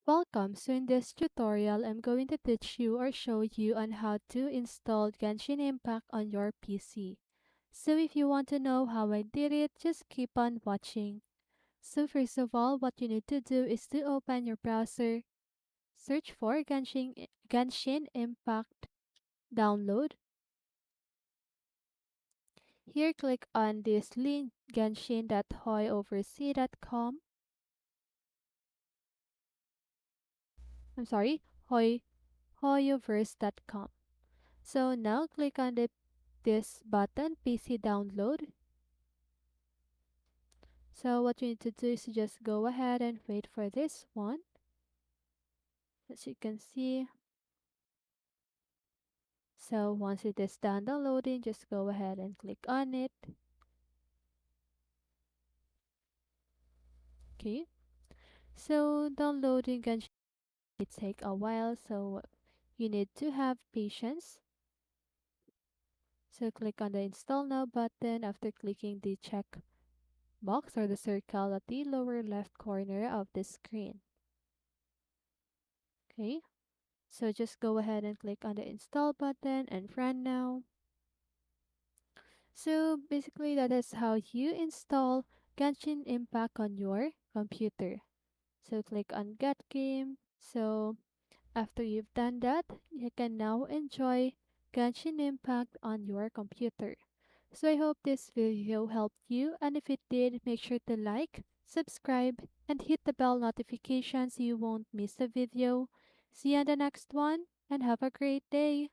Welcome. So in this tutorial, I'm going to teach you or show you on how to install Genshin Impact on your PC. So if you want to know how I did it, just keep on watching. So first of all, what you need to do is to open your browser, search for Genshin Impact download. Here, click on this link genshin.hoyoversea.com. I'm sorry, hoyoverse.com. So now click on this button, PC download. So what you need to do is to just go ahead and wait for this one. As you can see, so once it is done downloading, just go ahead and click on it. Okay, so downloading can take a while, so you need to have patience. So click on the install now button after clicking the check box or the circle at the lower left corner of the screen. Okay, so just go ahead and click on the install button and run now. So basically that is how you install Genshin Impact on your computer. So click on Get Game. So after you've done that, you can now enjoy Genshin Impact on your computer. So I hope this video helped you, and if it did, make sure to like, subscribe, and hit the bell notification so you won't miss a video. See you on the next one, and have a great day.